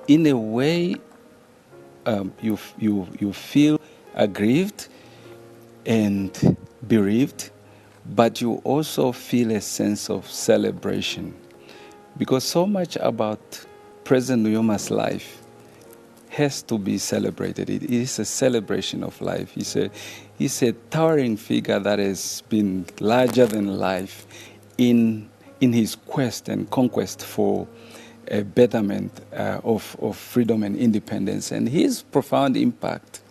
in a way, you feel aggrieved and bereaved, but you also feel a sense of celebration. Because so much about President Nuyoma's life has to be celebrated. It is a celebration of life. He's a towering figure that has been larger than life in his quest and conquest for a betterment of freedom and independence. And his profound impact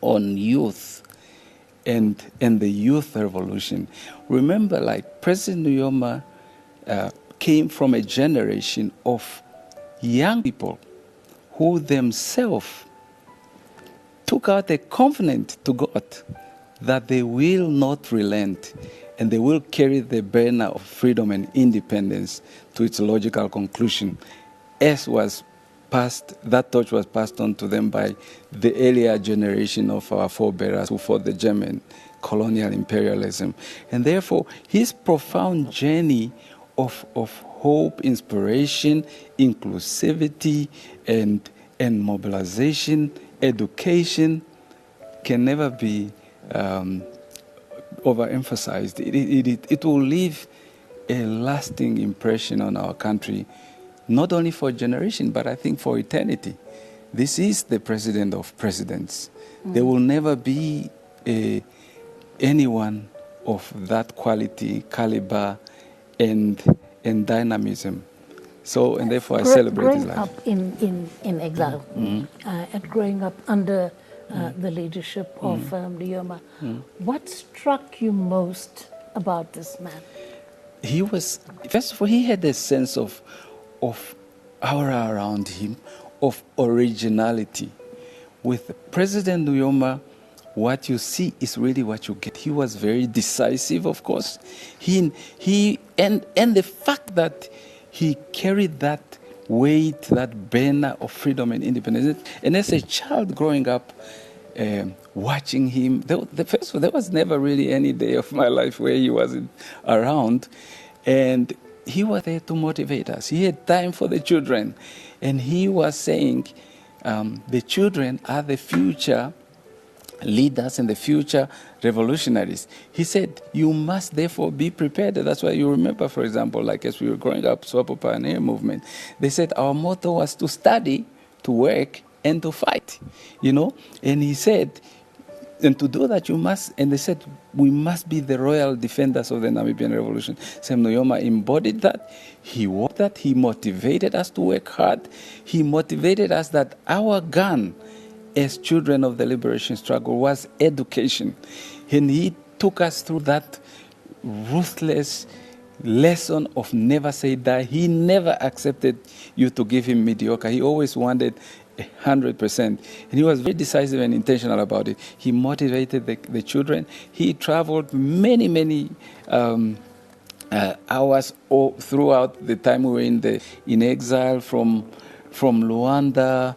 on youth and the youth revolution. Remember, like President Nujoma came from a generation of young people who themselves took out a covenant to God that they will not relent and they will carry the banner of freedom and independence to its logical conclusion, as was passed, that torch was passed on to them by the earlier generation of our forebears who fought the German colonial imperialism. And therefore, his profound journey of hope, inspiration, inclusivity, and mobilization, education can never be overemphasized. It will leave a lasting impression on our country, not only for a generation, but I think for eternity. This is the president of presidents. There will never be anyone of that quality, caliber, and dynamism. So, and therefore I celebrate his life. Growing up in exile and growing up under the leadership of Nujoma, what struck you most about this man? He was, first of all, he had a sense of aura around him, of originality. With President Nujoma, what you see is really what you get. He was very decisive, of course. And the fact that he carried that weight, that banner of freedom and independence. And as a child growing up, watching him, there was never really any day of my life where he wasn't around. And he was there to motivate us. He had time for the children. And he was saying, the children are the future leaders and the future revolutionaries. He said, you must therefore be prepared. That's why you remember, for example, like as we were growing up, Swapo Pioneer Movement, they said our motto was to study, to work, and to fight, you know? And he said, and to do that you must, and they said, we must be the royal defenders of the Namibian revolution. Sam Nujoma embodied that. He walked that. He motivated us to work hard. He motivated us that our gun as children of the liberation struggle was education. And he took us through that ruthless lesson of never say die. He never accepted you to give him mediocre. He always wanted 100%. And he was very decisive and intentional about it. He motivated the children. He traveled many hours throughout the time we were in exile from Luanda,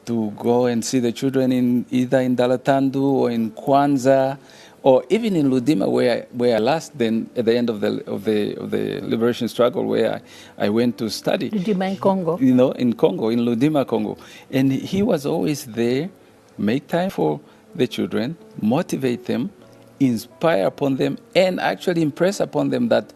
to go and see the children either in Dalatandu or in Kwanza, or even in Ludima, where I last then at the end of the liberation struggle, where I went to study. Ludima in Congo. You know, in Congo, in Ludima, Congo, and he was always there, make time for the children, motivate them, inspire upon them, and actually impress upon them that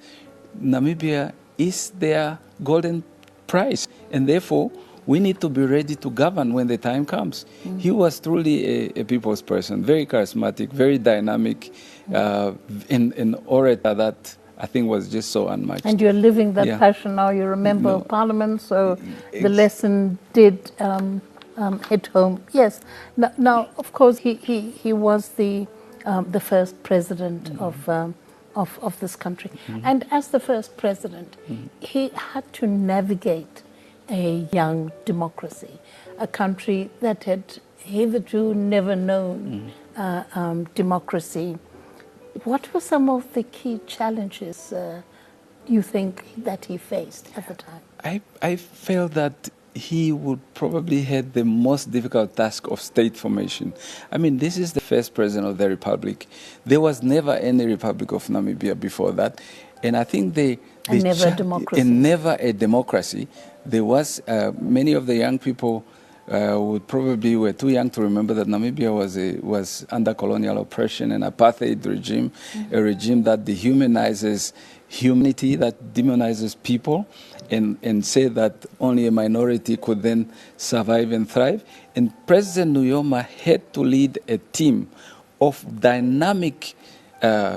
Namibia is their golden prize, and therefore we need to be ready to govern when the time comes. He was truly a people's person, very charismatic, very dynamic, an orator that I think was just so unmatched. And you're living that passion now. You remember Parliament, so the lesson did hit home. Yes. Now, of course, he was the first president of this country, and as the first president, he had to navigate a young democracy, a country that had hitherto never known democracy. What were some of the key challenges you think that he faced at the time? I felt that he would probably had the most difficult task of state formation. I mean, this is the first president of the republic. There was never any Republic of Namibia before that. And I think and never a democracy. And never a democracy. There was many of the young people would probably were too young to remember that Namibia was under colonial oppression and apartheid regime, a regime that dehumanizes humanity, that demonizes people, and say that only a minority could then survive and thrive. And President Nujoma had to lead a team of dynamic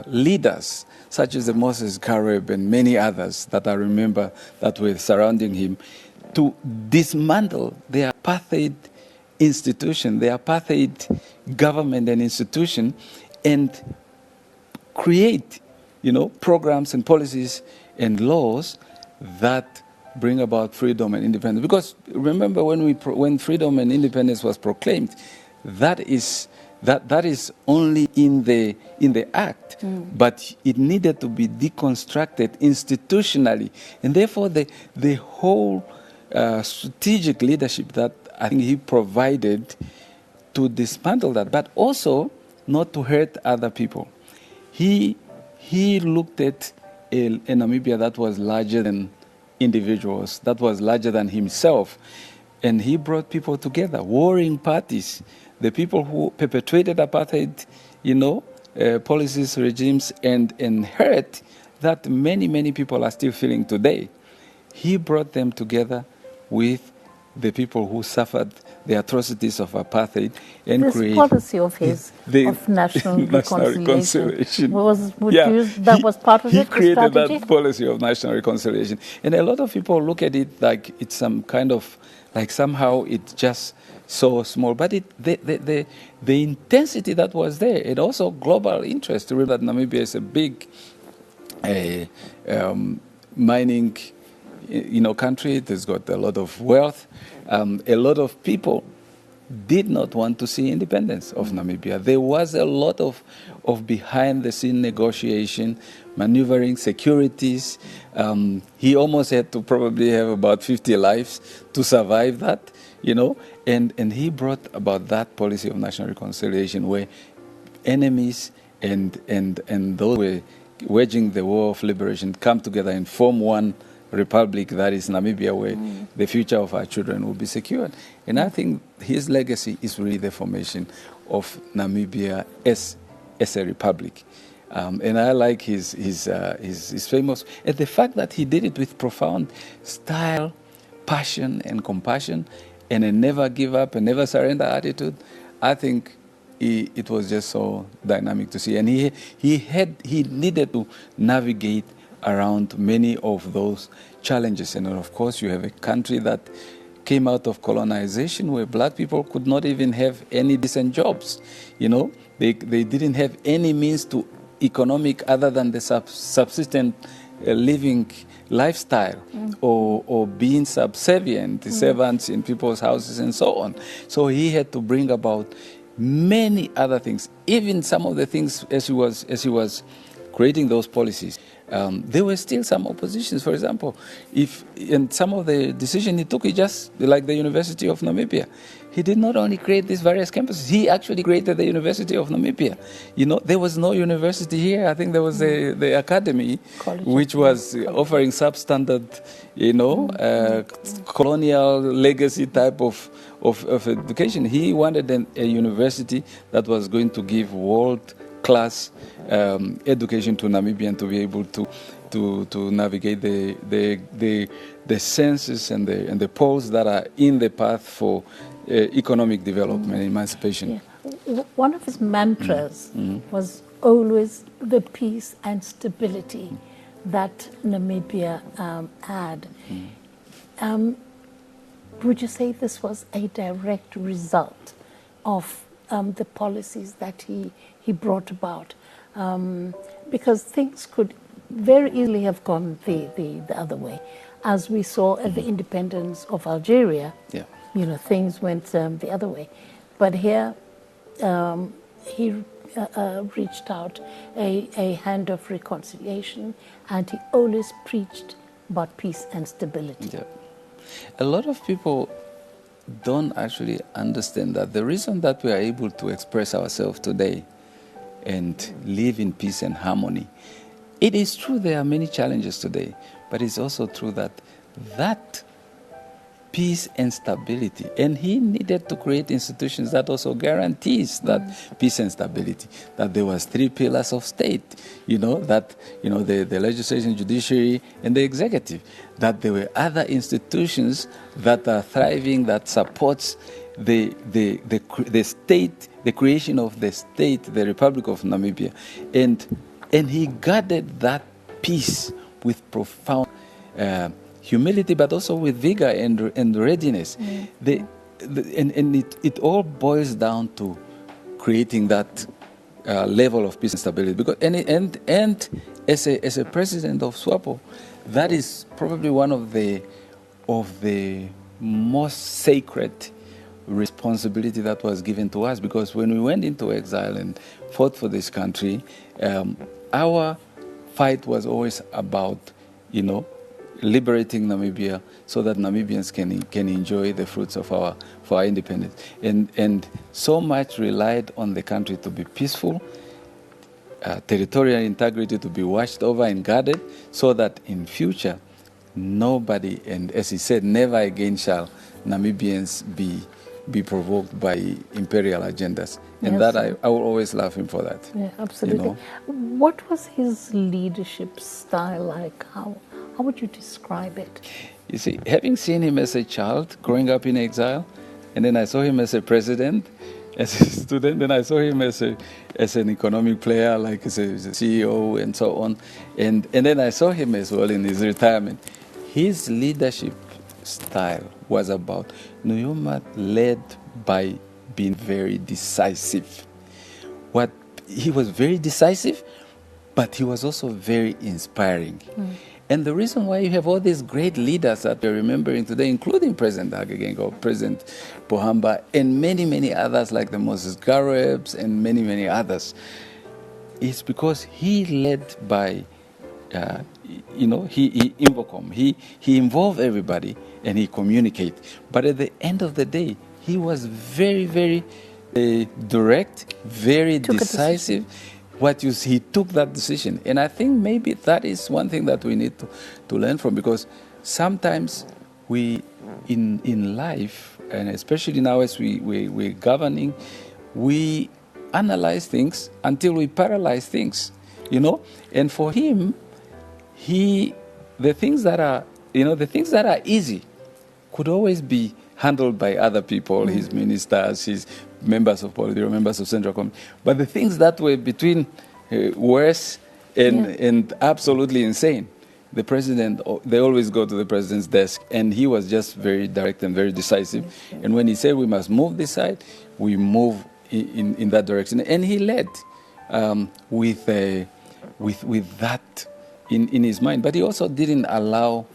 leaders, such as the Moses Gareb and many others that I remember that were surrounding him, to dismantle the apartheid institution, the apartheid government and institution, and create, programs and policies and laws that bring about freedom and independence. Because remember, when freedom and independence was proclaimed, that is only in the act, but it needed to be deconstructed institutionally, and therefore the whole strategic leadership that I think he provided to dismantle that, but also not to hurt other people. He looked at a Namibia that was larger than individuals, that was larger than himself, and he brought people together, warring parties, the people who perpetuated apartheid, policies, regimes, and hurt that many people are still feeling today. He brought them together with the people who suffered the atrocities of apartheid and this policy of his of national reconciliation was part of he it. He created that policy of national reconciliation, and a lot of people look at it like it's some kind of like somehow it's just so small, but the intensity that was there, and also global interest. To read that Namibia is a big mining country. It has got a lot of wealth. A lot of people did not want to see independence of Namibia. There was a lot of behind-the-scene negotiation, maneuvering, securities. He almost had to probably have about 50 lives to survive that, and he brought about that policy of national reconciliation where enemies and those who were waging the war of liberation come together and form one republic, that is Namibia, where the future of our children will be secured. And I think his legacy is really the formation of Namibia as a republic. And I like his famous, and the fact that he did it with profound style, passion, and compassion, and a never give up and never surrender attitude. I think it was just so dynamic to see. And he needed to navigate around many of those challenges. And of course, you have a country that came out of colonization where black people could not even have any decent jobs. They didn't have any means to economic other than the subsistent living lifestyle or being subservient, servants in people's houses and so on. So he had to bring about many other things, even some of the things as he was creating those policies. There were still some oppositions. For example, in some of the decisions he took, he just, like the University of Namibia, he did not only create these various campuses, he actually created the University of Namibia. There was no university here. I think there was the academy, which was offering substandard, colonial legacy type of education. He wanted a university that was going to give world-class education to Namibian to be able to navigate the senses and the poles that are in the path for economic development, emancipation. Yeah. One of his mantras was always the peace and stability that Namibia had. Would you say this was a direct result of the policies that he brought about? Because things could very easily have gone the other way. As we saw at the independence of Algeria, things went the other way. But here, he reached out a hand of reconciliation, and he always preached about peace and stability. Yeah. A lot of people don't actually understand that the reason that we are able to express ourselves today and live in peace and harmony It is true there are many challenges today, but it's also true that peace and stability, and he needed to create institutions that also guarantees that peace and stability, that there was 3 pillars of state, that the legislation, judiciary, and the executive, that there were other institutions that are thriving, that supports the state, the creation of the state, the Republic of Namibia, and he guarded that peace with profound humility, but also with vigor and readiness. It all boils down to creating that level of peace and stability. Because and as a president of SWAPO, that is probably one of the most sacred responsibility that was given to us. Because when we went into exile and fought for this country, our fight was always about, liberating Namibia so that Namibians can enjoy the fruits of our independence. And so much relied on the country to be peaceful, territorial integrity to be watched over and guarded, so that in future nobody, and as he said, never again shall Namibians be provoked by imperial agendas. And Yes. that I will always love him for that. Yeah, absolutely. What was his leadership style like? How would you describe it? You see, having seen him as a child growing up in exile, and then I saw him as a president, as a student, then I saw him as an economic player, like as a CEO and so on, and then I saw him as well in his retirement. His leadership style was about Nujoma led by being very decisive. He was very decisive, but he was also very inspiring. And the reason why you have all these great leaders that we're remembering today, including President Hage, President Pohamba, and many, many others like the Moses Garebs and many, many others, is because he led by, he invocom. He involved everybody and he communicated. But at the end of the day, he was very, very direct, very decisive. He took that decision. And I think maybe that is one thing that we need to learn from, because sometimes we, in life, and especially now as we're governing, we analyze things until we paralyze things, And for him, the things that are easy could always be handled by other people, his ministers, his members of political, members of Central Committee. But the things that were between worse and absolutely insane, the president, they always go to the president's desk, and he was just very direct and very decisive. And when he said we must move this side, we move in that direction. And he led with that in his mind. But he also didn't allow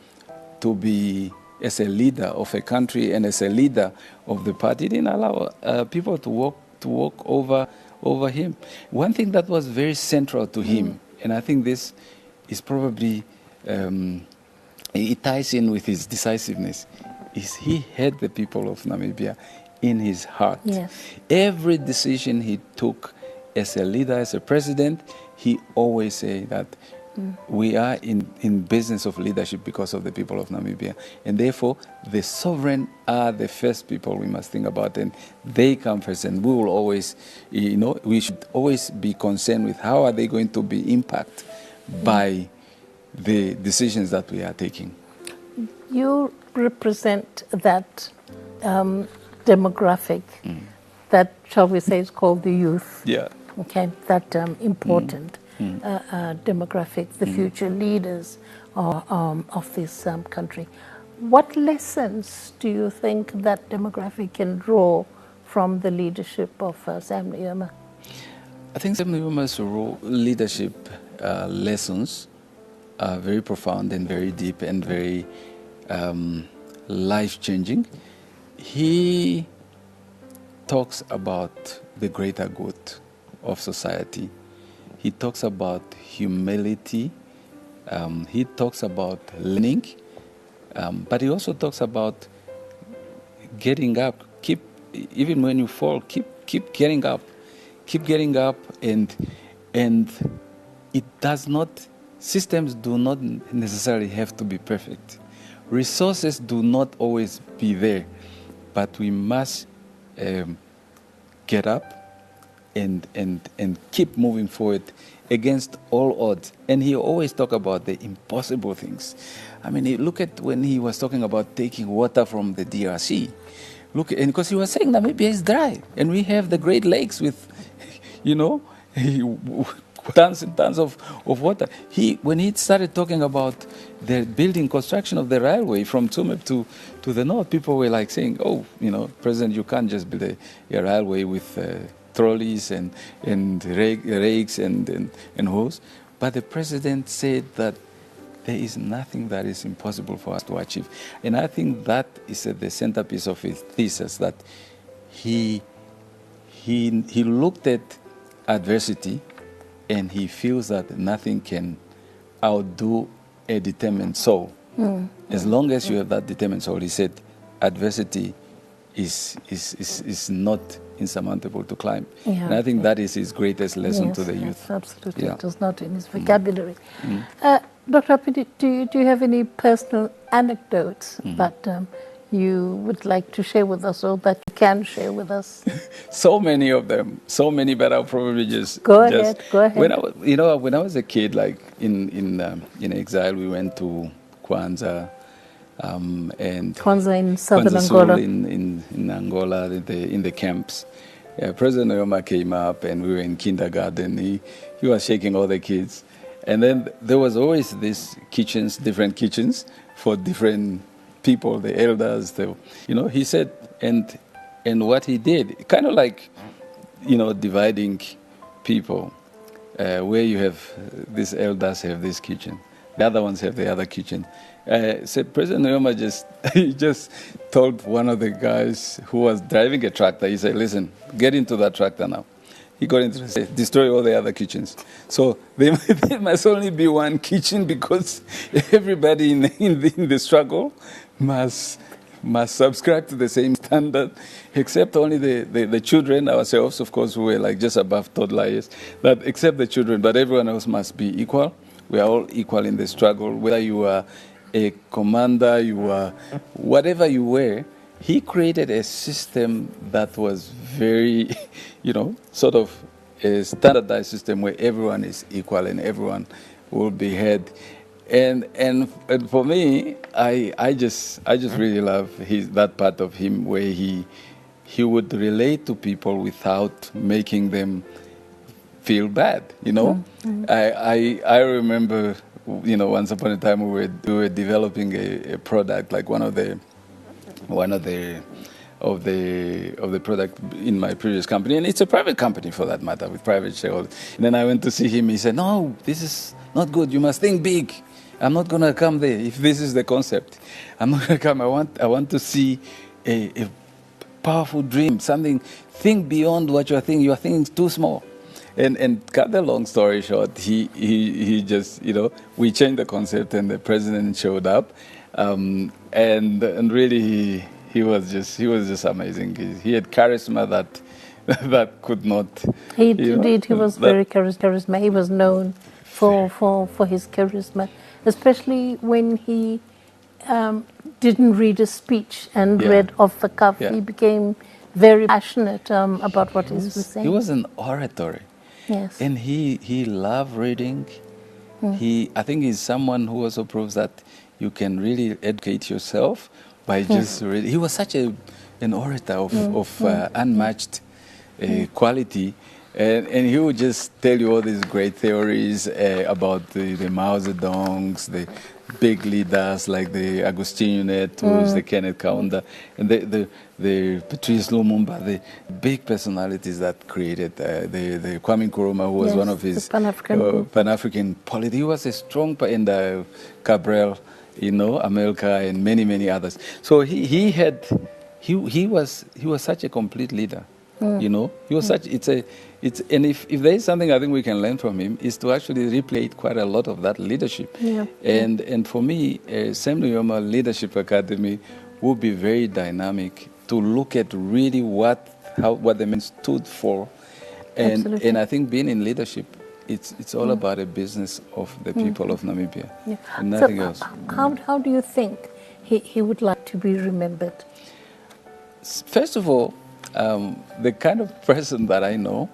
to be, as a leader of a country and as a leader of the party, didn't allow people to walk over him. One thing that was very central to him, and I think this is probably, it ties in with his decisiveness, is he had the people of Namibia in his heart. Yes. Every decision he took as a leader, as a president, he always said that we are in business of leadership because of the people of Namibia. And therefore, the sovereign are the first people we must think about, and they come first. And we will always, we should always be concerned with how are they going to be impacted by the decisions that we are taking. You represent that demographic that, shall we say, is called the youth. Yeah. Okay, that important demographic, the future leaders of this country. What lessons do you think that demographic can draw from the leadership of Sam Nujoma? I think Sam Nujoma's leadership lessons are very profound and very deep and very life-changing. He talks about the greater good of society. He talks about humility. He talks about learning. But he also talks about getting up. Even when you fall, keep getting up. Keep getting up, and it does not systems do not necessarily have to be perfect. Resources do not always be there, but we must get up and keep moving forward against all odds. And he always talk about the impossible things. I mean, look at when he was talking about taking water from the DRC. Look, and because he was saying Namibia is dry, and we have the Great Lakes with, you know, tons and tons of water. When he started talking about the building construction of the railway from Tsumeb to the north, people were like saying, "Oh, you know, President, you can't just build a railway with trolleys and rakes and hose." But the president said that there is nothing that is impossible for us to achieve. And I think that is at the centerpiece of his thesis, that he looked at adversity and he feels that nothing can outdo a determined soul. As long as you have that determined soul, he said, adversity is not insurmountable to climb. Yeah. And I think that is his greatest lesson to the youth. Yes, absolutely. Yeah. It was not in his vocabulary. Dr. Aupindi, do you have any personal anecdotes that you would like to share with us, or that you can share with us? So many of them, so many, but I'll probably just go ahead. When I was a kid, like in exile, we went to Kwanzaa, and Kwanzaa in southern Kwanzaa Angola. in Angola, in the camps. President Nujoma came up, and we were in kindergarten. He was shaking all the kids, and then there was always these kitchens, different kitchens for different people, the elders. He said, and what he did, kind of like, dividing people, where you have these elders have this kitchen, the other ones have the other kitchen. Said President Nujoma just told one of the guys who was driving a tractor, he said, "Listen, get into that tractor now." He got into it, said, "Destroy all the other kitchens." So there must only be one kitchen, because everybody in the struggle must subscribe to the same standard, except only the children, ourselves, of course, who were like just above toddlers, but except the children, but everyone else must be equal. We are all equal in the struggle, whether you are a commander, you are whatever you were. He created a system that was very, sort of a standardized system where everyone is equal and everyone will be heard. And for me, I just really love that part of him where he would relate to people without making them feel bad. I remember, once upon a time we were developing a product, like one of the product in my previous company, and it's a private company for that matter, with private shareholders. And then I went to see him. He said, "No, this is not good. You must think big. I'm not going to come there if this is the concept. I'm not going to come. I want to see a powerful dream, something. Think beyond what you're thinking. You're thinking too small." And cut the long story short, he just, we changed the concept, and the president showed up, and really he was just amazing. He had charisma that could not. He was very charismatic. He was known for his charisma, especially when he didn't read a speech and read off the cuff. Yeah. He became very passionate about what he was saying. He was an orator. Yes. And he loved reading. I think he's someone who also proves that you can really educate yourself by just reading. He was such an orator of unmatched quality. And he would just tell you all these great theories about the Mao Zedongs, the big leaders like the Agustin Netos, the Kenneth Kaunda, and the Patrice Lumumba, the big personalities that created the Kwame Nkrumah, who was one of his Pan-African politics. He was a strong, and Cabral, Amelka, and many others. So he was such a complete leader. He was such. And if there is something I think we can learn from him, is to actually replicate quite a lot of that leadership. Yeah. And for me, Sam Nujoma Leadership Academy would be very dynamic to look at really what the men stood for, and I think being in leadership, it's all about the business of the people of Namibia, Yeah. and nothing So, else. how do you think he would like to be remembered? First of all, the kind of person that I know,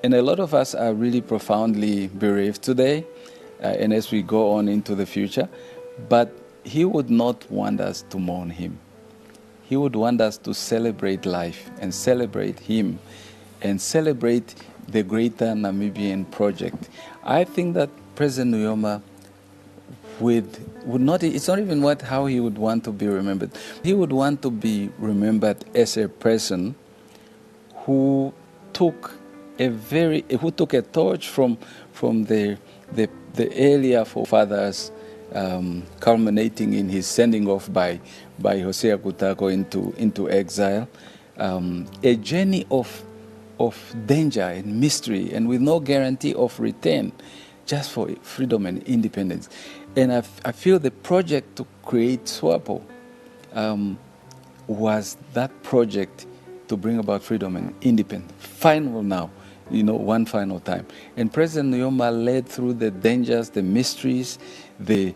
and a lot of us are really profoundly bereaved today, and as we go on into the future, but he would not want us to mourn him. He would want us to celebrate life and celebrate him and celebrate the greater Namibian project. I think that President Nujoma would not, it's not even how he would want to be remembered. He would want to be remembered as a person who took a torch from the earlier forefathers, culminating in his sending off by Hosea Kutako into exile, a journey of danger and mystery, and with no guarantee of return, just for freedom and independence. And I feel the project to create SWAPO was that project to bring about freedom and independence. Final now, one final time. And President Nujoma led through the dangers, the mysteries, the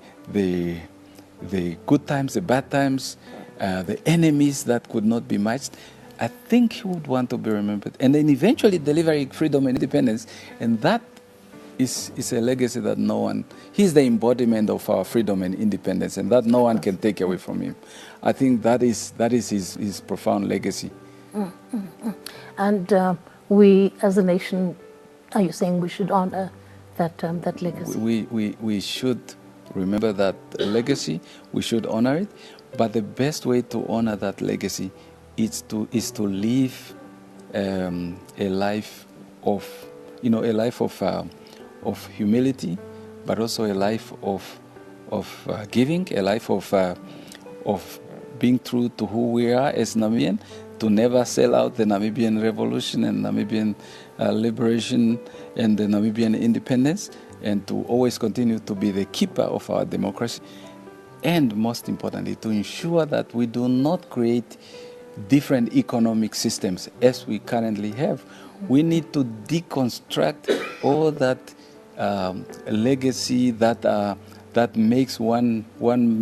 good times, the bad times, the enemies that could not be matched. I think he would want to be remembered. And then eventually delivering freedom and independence. And that is a legacy that no one, he's the embodiment of our freedom and independence, and that no one can take away from him. I think that is his profound legacy. And we, as a nation, are you saying we should honor that legacy? We should remember that legacy. We should honor it. But the best way to honor that legacy is to live a life of humility, but also a life of giving, a life of being true to who we are as Namibian, to never sell out the Namibian revolution and Namibian liberation and the Namibian independence, and to always continue to be the keeper of our democracy. And most importantly, to ensure that we do not create different economic systems as we currently have. We need to deconstruct all that legacy that makes one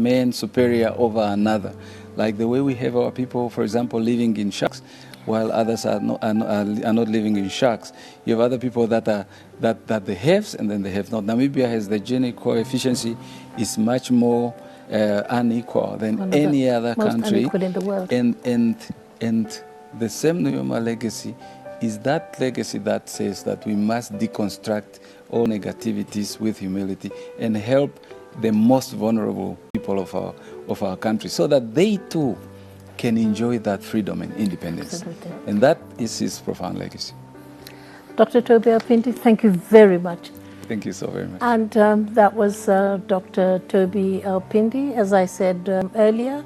man superior over another. Like the way we have our people, for example, living in shacks, while others are not living in shacks. You have other people that the haves and then the have not. Namibia has the Gini coefficient is much more unequal than any other country. Unequal in the world. And the same Nujoma legacy is that legacy that says that we must deconstruct all negativities with humility and help the most vulnerable people of our country, so that they too can enjoy that freedom and independence. Absolutely. And that is his profound legacy. Dr. Tobie Aupindi, thank you very much. Thank you so very much. And that was Dr. Tobie Aupindi, as I said earlier,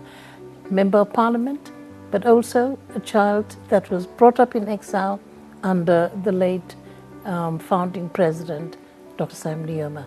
Member of Parliament, but also a child that was brought up in exile under the late founding president, Dr. Sam Nujoma.